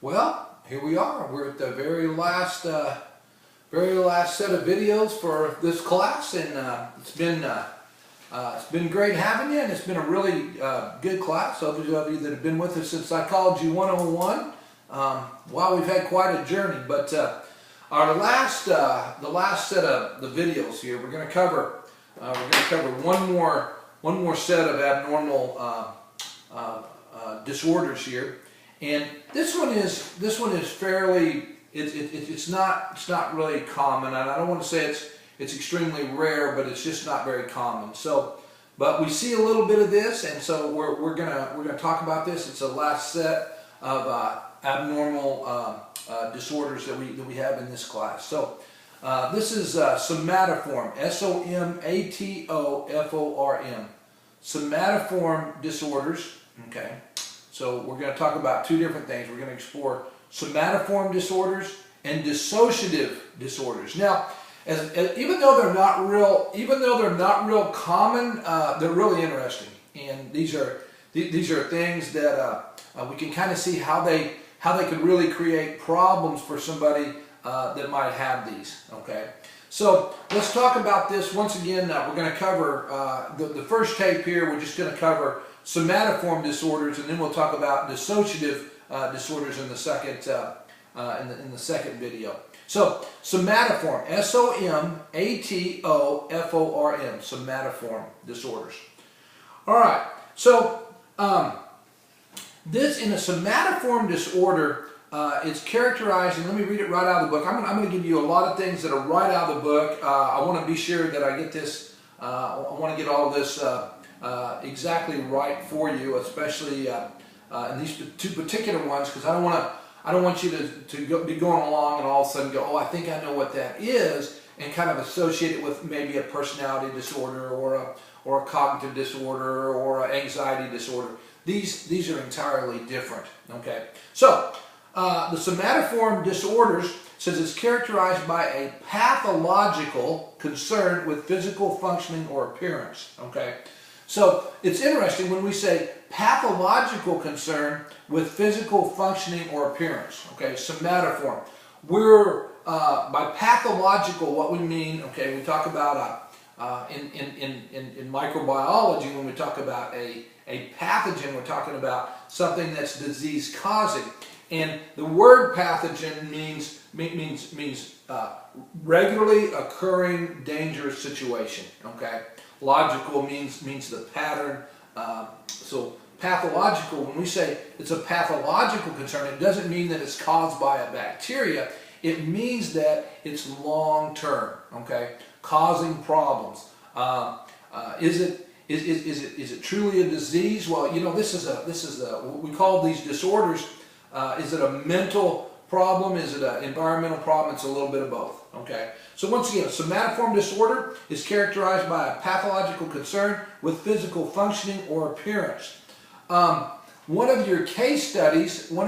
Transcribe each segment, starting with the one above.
Well, here we are. We're at the very last set of videos for this class, and it's been great having you, and it's been a really good class. Those of you that have been with us since Psychology 101, wow, we've had quite a journey. But the last set of the videos here, we're going to cover one more set of abnormal disorders here. And this one is fairly, it's not really common, and I don't want to say it's extremely rare, but it's just not very common. So, but we see a little bit of this, and so we're gonna talk about this. It's the last set of abnormal disorders that we have in this class. So this is somatoform, S-O-M-A-T-O-F-O-R-M, somatoform disorders. Okay. So we're going to talk about two different things. We're going to explore somatoform disorders and dissociative disorders. Now, even though they're not real common, they're really interesting. And these are things that we can kind of see how they could really create problems for somebody that might have these. Okay. So let's talk about this once again. We're going to cover the first tape here. We're just going to cover somatoform disorders, and then we'll talk about dissociative disorders in the second in the second video. So somatoform, S-O-M-A-T-O-F-O-R-M, somatoform disorders. All right. So this in a somatoform disorder, it's characterized, and let me read it right out of the book. I'm going to give you a lot of things that are right out of the book. I want to be sure that I get this. I want to get all this exactly right for you, especially in these two particular ones, because I don't want you to be going along and all of a sudden go, oh, I think I know what that is, and kind of associate it with maybe a personality disorder or a cognitive disorder or an anxiety disorder. These are entirely different. Okay, so the somatoform disorders says it's characterized by a pathological concern with physical functioning or appearance. Okay. So it's interesting when we say pathological concern with physical functioning or appearance. Okay, somatoform. We're by pathological, what we mean. Okay, we talk about in microbiology, when we talk about a pathogen, we're talking about something that's disease causing, and the word pathogen means regularly occurring dangerous situation. Okay. Logical means the pattern. So pathological, when we say it's a pathological concern, it doesn't mean that it's caused by a bacteria. It means that it's long term. Okay, causing problems. Is it truly a disease? Well, you know, this is what we call these disorders. Is it a mental problem? Is it an environmental problem? It's a little bit of both. Okay. So once again, a somatoform disorder is characterized by a pathological concern with physical functioning or appearance. One of your case studies, there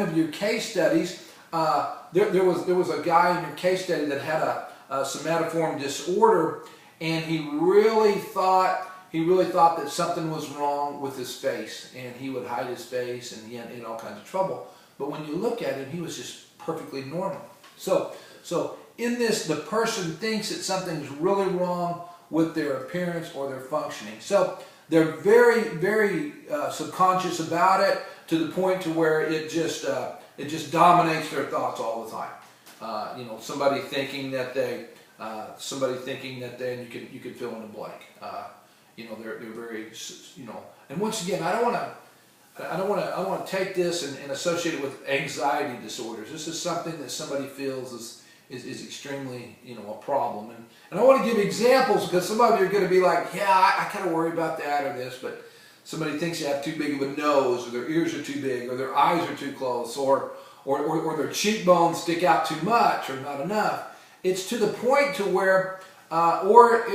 was a guy in your case study that had a somatoform disorder, and he really thought that something was wrong with his face, and he would hide his face, and he had in all kinds of trouble. But when you look at him, he was just perfectly normal. So in this, the person thinks that something's really wrong with their appearance or their functioning. So they're very, very subconscious about it, to the point to where it just dominates their thoughts all the time. You know, somebody thinking that they, and you could fill in a blank. You know, they're very, you know. And once again, I want to take this and associate it with anxiety disorders. This is something that somebody feels is extremely, you know, a problem. And I want to give examples, because some of you are going to be like, yeah, I kind of worry about that or this, but somebody thinks you have too big of a nose, or their ears are too big, or their eyes are too close, or their cheekbones stick out too much or not enough. It's to the point to where, or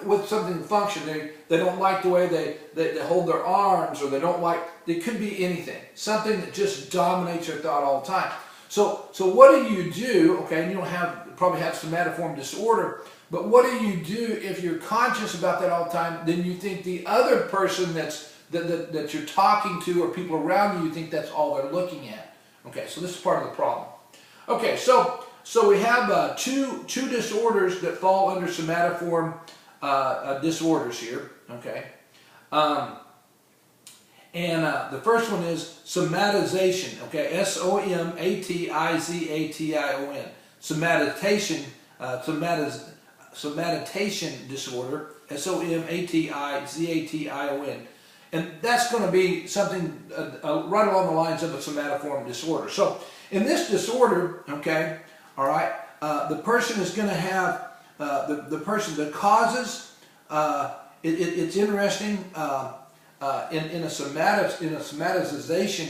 with something function, they don't like the way they hold their arms, or they don't like, it could be anything, something that just dominates their thought all the time. So what do you do? Okay, and you don't probably have somatoform disorder, but what do you do if you're conscious about that all the time? Then you think the other person that you're talking to, or people around you think that's all they're looking at. Okay, so this is part of the problem. Okay, so we have two disorders that fall under somatoform disorders here. Okay, the first one is somatization. Okay, Somatization. Somatization, somatoform disorder. Somatization. And that's going to be something right along the lines of a somatoform disorder. So in this disorder, okay, all right, the person is going to have the person that causes. It's interesting in a somatization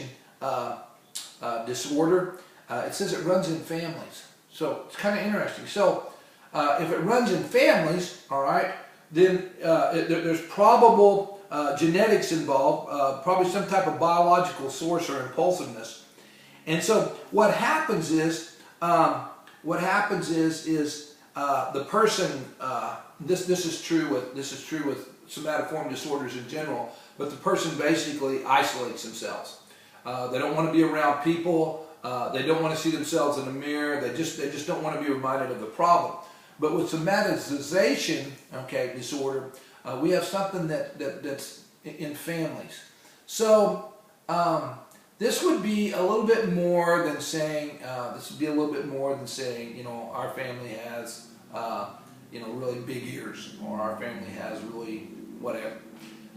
disorder. It says it runs in families. So it's kind of interesting. So if it runs in families, all right, then there's probable genetics involved, probably some type of biological source or impulsiveness. And so what happens is the person. This is true with somatoform disorders in general. But the person basically isolates themselves. They don't want to be around people. They don't want to see themselves in the mirror. They just don't want to be reminded of the problem. But with somatization, okay, disorder, we have something that's in families. So this would be a little bit more than saying our family has really big ears, or our family has really whatever.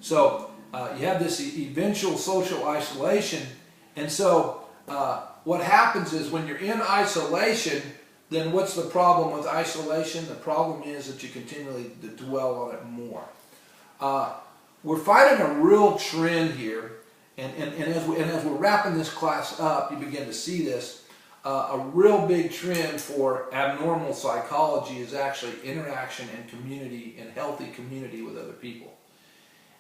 So you have this eventual social isolation, and so what happens is when you're in isolation, then what's the problem with isolation? The problem is that you continually dwell on it more. We're finding a real trend here, and as we're wrapping this class up, you begin to see this. A real big trend for abnormal psychology is actually interaction and community, and healthy community with other people.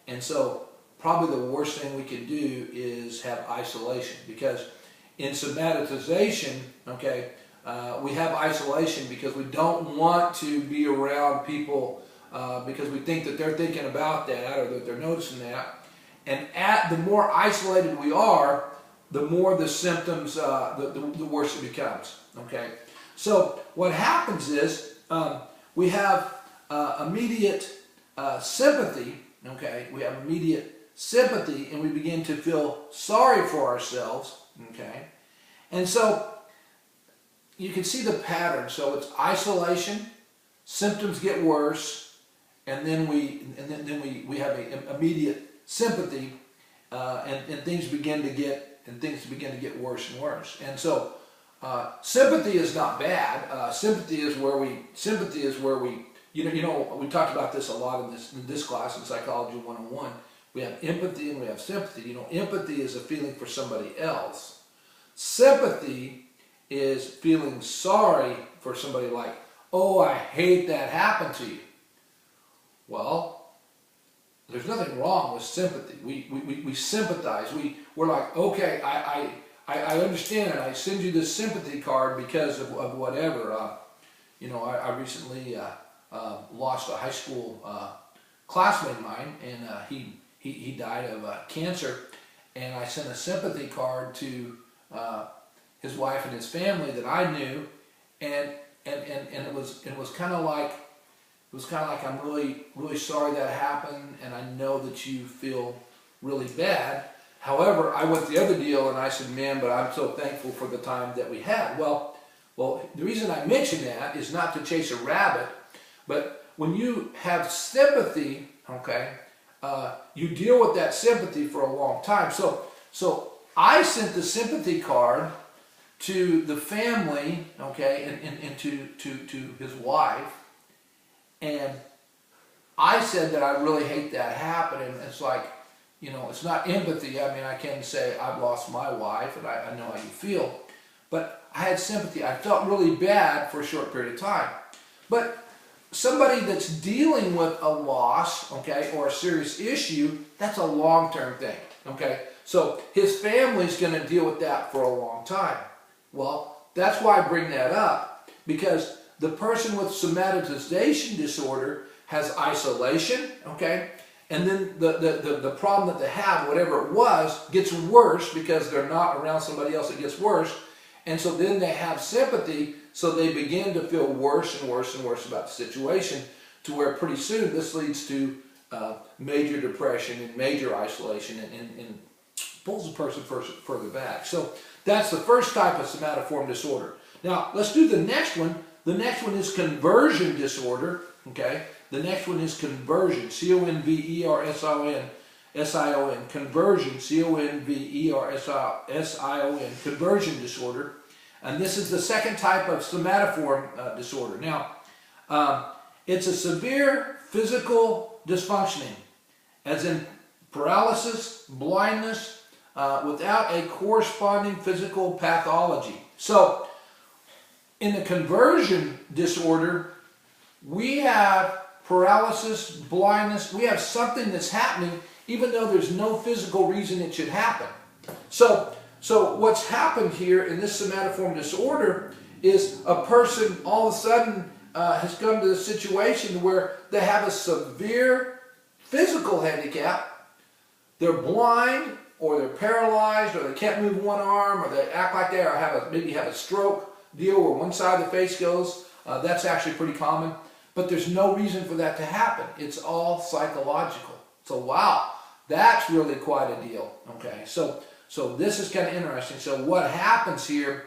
And so probably the worst thing we can do is have isolation, because in somatization, okay, we have isolation because we don't want to be around people because we think that they're thinking about that, or that they're noticing that. And the more isolated we are, the more the symptoms, the worse it becomes. Okay, so what happens is we have immediate sympathy. Okay, we have immediate sympathy, and we begin to feel sorry for ourselves. Okay, and so you can see the pattern. So it's isolation, symptoms get worse, and then we have an immediate sympathy, and things begin to get worse and worse. And so sympathy is not bad. Sympathy is where we we talked about this a lot in this class in Psychology 101. We have empathy and we have sympathy. Empathy is a feeling for somebody else. Sympathy is feeling sorry for somebody, like, oh, I hate that happened to you. Well, there's nothing wrong with sympathy. We sympathize. We're like, okay, I understand, and I send you this sympathy card because of whatever. I recently lost a high school classmate of mine, and he died of cancer, and I sent a sympathy card to his wife and his family that I knew, and it was kind of like I'm really sorry that happened, and I know that you feel really bad. However, I went the other deal, and I said, man, but I'm so thankful for the time that we had. Well, the reason I mention that is not to chase a rabbit, but when you have sympathy, okay, you deal with that sympathy for a long time. So I sent the sympathy card to the family, okay, and to his wife, and I said that I really hate that happening. It's like, it's not empathy. I mean, I can say I've lost my wife, and I know how you feel, but I had sympathy. I felt really bad for a short period of time. But somebody that's dealing with a loss, okay, or a serious issue, that's a long-term thing, okay? So his family's going to deal with that for a long time. Well, that's why I bring that up, because the person with somatization disorder has isolation, okay, and then the problem that they have, whatever it was, gets worse because they're not around somebody else. It gets worse. And so then they have sympathy, so they begin to feel worse and worse and worse about the situation, to where pretty soon this leads to major depression and major isolation and pulls the person further back. So that's the first type of somatoform disorder. Now let's do the next one. The next one is conversion disorder. Okay, the next one is conversion. C-O-N-V-E-R-S-I-O-N. Conversion. C-O-N-V-E-R-S-I-O-N. Conversion disorder. And this is the second type of somatoform disorder. Now, it's a severe physical dysfunctioning, as in paralysis, blindness, without a corresponding physical pathology. So, in the conversion disorder, we have paralysis, blindness, we have something that's happening even though there's no physical reason it should happen. So what's happened here in this somatoform disorder is a person all of a sudden has come to the situation where they have a severe physical handicap. They're blind, or they're paralyzed, or they can't move one arm, or they act like they maybe have a stroke deal where one side of the face goes. That's actually pretty common. But there's no reason for that to happen. It's all psychological. So wow, that's really quite a deal. Okay, so this is kind of interesting. So what happens here?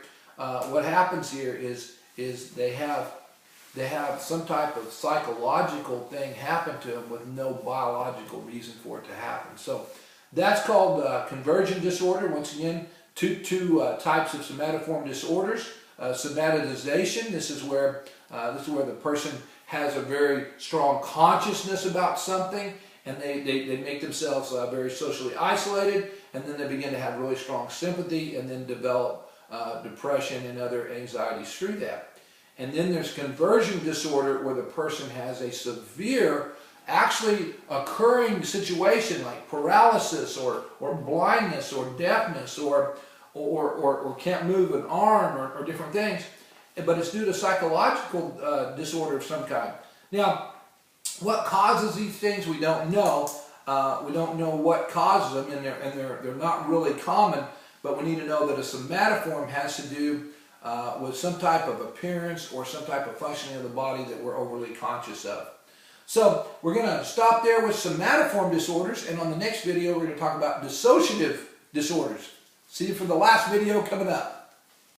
Is they have some type of psychological thing happen to them with no biological reason for it to happen. So that's called conversion disorder. Once again, two types of somatoform disorders. Somatization. This is where the person has a very strong consciousness about something, and they make themselves very socially isolated, and then they begin to have really strong sympathy, and then develop depression and other anxieties through that. And then there's conversion disorder, where the person has a severe, actually occurring situation like paralysis or blindness or deafness or can't move an arm or different things, but it's due to psychological disorder of some kind. Now, what causes these things, we don't know. We don't know what causes them, and they're not really common, but we need to know that a somatoform has to do with some type of appearance or some type of functioning of the body that we're overly conscious of. So we're going to stop there with somatoform disorders, and on the next video we're going to talk about dissociative disorders. See you for the last video coming up.